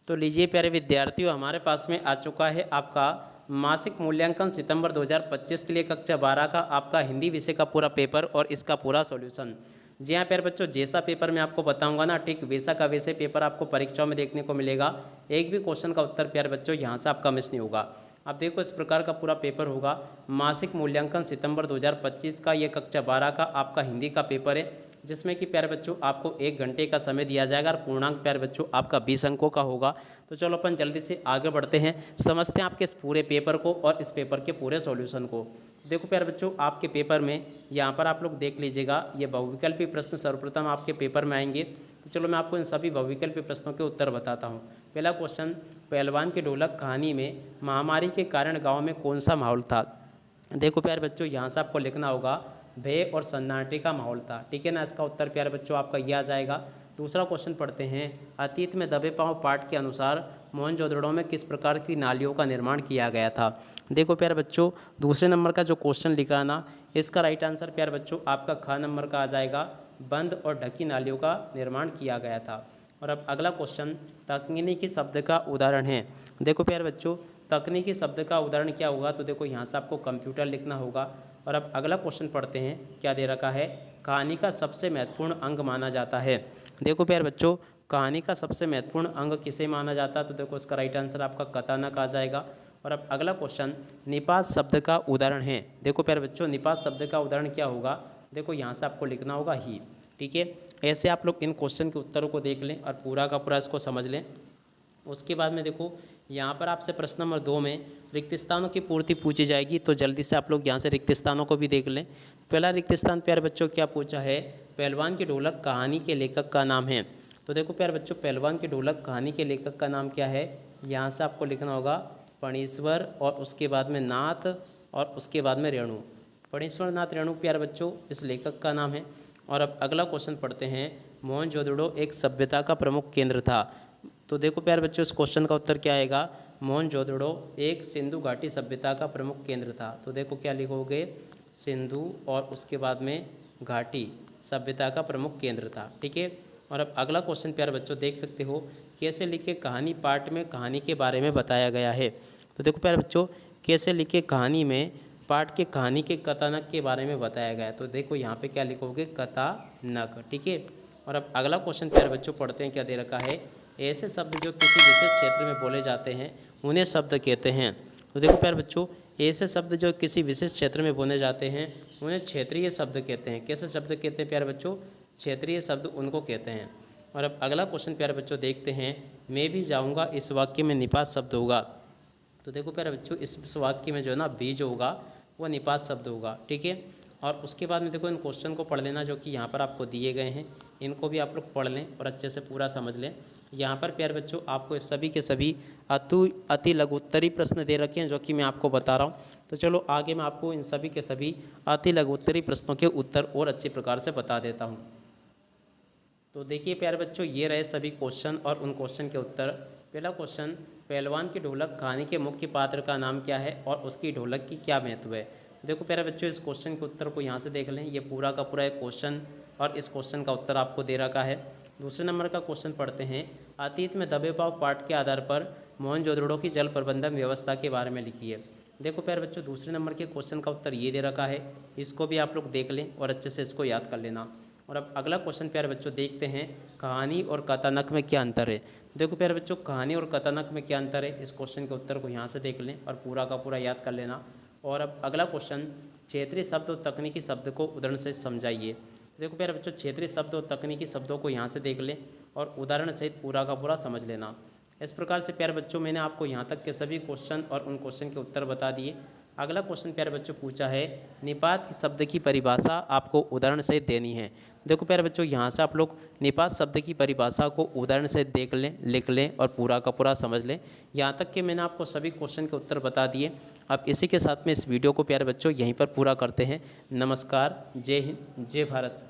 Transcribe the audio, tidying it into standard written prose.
तो लीजिए प्यारे विद्यार्थियों, हमारे पास में आ चुका है आपका मासिक मूल्यांकन सितंबर 2025 के लिए कक्षा 12 का आपका हिंदी विषय का पूरा पेपर और इसका पूरा सॉल्यूशन। जी हाँ प्यारे बच्चों, जैसा पेपर मैं आपको बताऊंगा ना, ठीक वैसा का वैसे पेपर आपको परीक्षाओं में देखने को मिलेगा। एक भी क्वेश्चन का उत्तर प्यारे बच्चों यहाँ से आपका मिस नहीं होगा। अब देखो इस प्रकार का पूरा पेपर होगा। मासिक मूल्यांकन सितंबर 2025 का ये कक्षा 12 का आपका हिंदी का पेपर है, जिसमें कि प्यारे बच्चों आपको 1 घंटे का समय दिया जाएगा और पूर्णांक प्यारे बच्चों आपका 20 अंकों का होगा। तो चलो अपन जल्दी से आगे बढ़ते हैं, समझते हैं आपके इस पूरे पेपर को और इस पेपर के पूरे सॉल्यूशन को। देखो प्यारे बच्चों, आपके पेपर में यहाँ पर आप लोग देख लीजिएगा, ये बहुविकल्पी प्रश्न सर्वप्रथम आपके पेपर में आएंगे। तो चलो मैं आपको इन सभी बहुविकल्पी प्रश्नों के उत्तर बताता हूँ। पहला क्वेश्चन, पहलवान के ढोलक कहानी में महामारी के कारण गाँव में कौन सा माहौल था। देखो प्यारे बच्चों, यहाँ से आपको लिखना होगा भय और सन्नाटे का माहौल था। ठीक है ना, इसका उत्तर प्यारे बच्चों आपका ये आ जाएगा। दूसरा क्वेश्चन पढ़ते हैं, अतीत में दबे पांव पाठ के अनुसार मोहनजोदड़ो में किस प्रकार की नालियों का निर्माण किया गया था। देखो प्यारे बच्चों, दूसरे नंबर का जो क्वेश्चन लिखा है ना, इसका राइट आंसर प्यारे बच्चों आपका ख नंबर का आ जाएगा, बंद और ढकी नालियों का निर्माण किया गया था। और अब अगला क्वेश्चन, तकनीकी शब्द का उदाहरण है। देखो प्यारे बच्चों, तकनीकी शब्द का उदाहरण क्या होगा, तो देखो यहाँ से आपको कंप्यूटर लिखना होगा। और अब अगला क्वेश्चन पढ़ते हैं, क्या दे रखा है, कहानी का सबसे महत्वपूर्ण अंग माना जाता है। देखो प्यारे बच्चों, कहानी का सबसे महत्वपूर्ण अंग किसे माना जाता है, तो देखो इसका राइट आंसर आपका कथानक आ जाएगा। और अब अगला क्वेश्चन, निपात शब्द का उदाहरण है। देखो प्यारे बच्चों, निपात शब्द का उदाहरण क्या होगा, देखो यहाँ से आपको लिखना होगा ही। ठीक है, ऐसे आप लोग इन क्वेश्चन के उत्तरों को देख लें और पूरा का पूरा इसको समझ लें। उसके बाद में देखो यहाँ पर आपसे प्रश्न नंबर 2 में रिक्त स्थानों की पूर्ति पूछी जाएगी, तो जल्दी से आप लोग यहाँ से रिक्त स्थानों को भी देख लें। पहला रिक्त स्थान प्यारे बच्चों क्या पूछा है, पहलवान की ढोलक कहानी के लेखक का नाम है। तो देखो प्यारे बच्चों, पहलवान की ढोलक कहानी के लेखक का नाम क्या है, यहाँ से आपको लिखना होगा फणीश्वर और उसके बाद में नाथ और उसके बाद में रेणु। फणीश्वर नाथ रेणु प्यारे बच्चों इस लेखक का नाम है। और अब अगला क्वेश्चन पढ़ते हैं, मोहनजोदड़ो एक सभ्यता का प्रमुख केंद्र था। तो देखो प्यारे बच्चों, इस क्वेश्चन का उत्तर क्या आएगा, मोहनजोदड़ो एक सिंधु घाटी सभ्यता का प्रमुख केंद्र था। तो देखो क्या लिखोगे, सिंधु और उसके बाद में घाटी सभ्यता का प्रमुख केंद्र था। ठीक है। और अब अगला क्वेश्चन प्यारे बच्चों देख सकते हो, कैसे लिखे कहानी पाठ में कहानी के बारे में बताया गया है। तो देखो प्यारे बच्चों, कैसे लिखे कहानी में पाठ के कहानी के कथानक के बारे में बताया गया है। तो देखो यहाँ पे क्या लिखोगे, कथानक। ठीक है। और अब अगला क्वेश्चन प्यारे बच्चों पढ़ते हैं, क्या दे रखा है, ऐसे शब्द जो किसी विशेष क्षेत्र में बोले जाते हैं उन्हें शब्द कहते हैं। तो देखो प्यारे बच्चों, ऐसे शब्द जो किसी विशेष क्षेत्र में बोले जाते हैं उन्हें क्षेत्रीय शब्द कहते हैं। कैसे शब्द कहते हैं प्यारे बच्चों, क्षेत्रीय शब्द उनको कहते हैं। और अब अगला क्वेश्चन प्यारे बच्चों देखते हैं, मैं भी जाऊँगा इस वाक्य में निपात शब्द होगा। तो देखो प्यारे बच्चों, इस वाक्य में जो है ना बी जो होगा वो निपात शब्द होगा। ठीक है। और उसके बाद में देखो इन क्वेश्चन को पढ़ लेना जो कि यहाँ पर आपको दिए गए हैं, इनको भी आप लोग पढ़ लें और अच्छे से पूरा समझ लें। यहाँ पर प्यारे बच्चों आपको इस सभी के सभी अति लघुत्तरी प्रश्न दे रखे हैं जो कि मैं आपको बता रहा हूँ। तो चलो आगे मैं आपको इन सभी के सभी अति लघुत्तरी प्रश्नों के उत्तर और अच्छे प्रकार से बता देता हूँ। तो देखिए प्यारे बच्चों, ये रहे सभी क्वेश्चन और उन क्वेश्चन के उत्तर। पहला क्वेश्चन, पहलवान की ढोलक कहानी के मुख्य पात्र का नाम क्या है और उसकी ढोलक की क्या महत्व है। देखो प्यारे बच्चों, इस क्वेश्चन के उत्तर को यहाँ से देख लें, ये पूरा का पूरा एक क्वेश्चन और इस क्वेश्चन का उत्तर आपको दे रखा है। दूसरे नंबर का क्वेश्चन पढ़ते हैं, अतीत में दबे पांव पाठ के आधार पर मोहनजोदड़ो की जल प्रबंधन व्यवस्था के बारे में लिखिए। देखो प्यारे बच्चों, दूसरे नंबर के क्वेश्चन का उत्तर ये दे रखा है, इसको भी आप लोग देख लें और अच्छे से इसको याद कर लेना। और अब अगला क्वेश्चन प्यारे बच्चों देखते हैं, कहानी और कथानक में क्या अंतर है। देखो प्यारे बच्चों, कहानी और कथानक में क्या अंतर है, इस क्वेश्चन के उत्तर को यहाँ से देख लें और पूरा का पूरा याद कर लेना। और अब अगला क्वेश्चन, क्षेत्रीय शब्द और तकनीकी शब्द को उदाहरण से समझाइए। देखो प्यारे बच्चों, क्षेत्रीय शब्द और तकनीकी शब्दों को यहाँ से देख लें और उदाहरण सहित पूरा का पूरा समझ लेना। इस प्रकार से प्यारे बच्चों मैंने आपको यहाँ तक के सभी क्वेश्चन और उन क्वेश्चन के उत्तर बता दिए। अगला क्वेश्चन प्यारे बच्चों पूछा है, निपात शब्द की परिभाषा आपको उदाहरण सहित देनी है। देखो प्यारे बच्चों, यहाँ से आप लोग निपात शब्द की परिभाषा को उदाहरण से देख लें, लिख लें और पूरा का पूरा समझ लें। यहाँ तक कि मैंने आपको सभी क्वेश्चन के उत्तर बता दिए। अब इसी के साथ में इस वीडियो को प्यारे बच्चों यहीं पर पूरा करते हैं। नमस्कार, जय हिंद, जय भारत।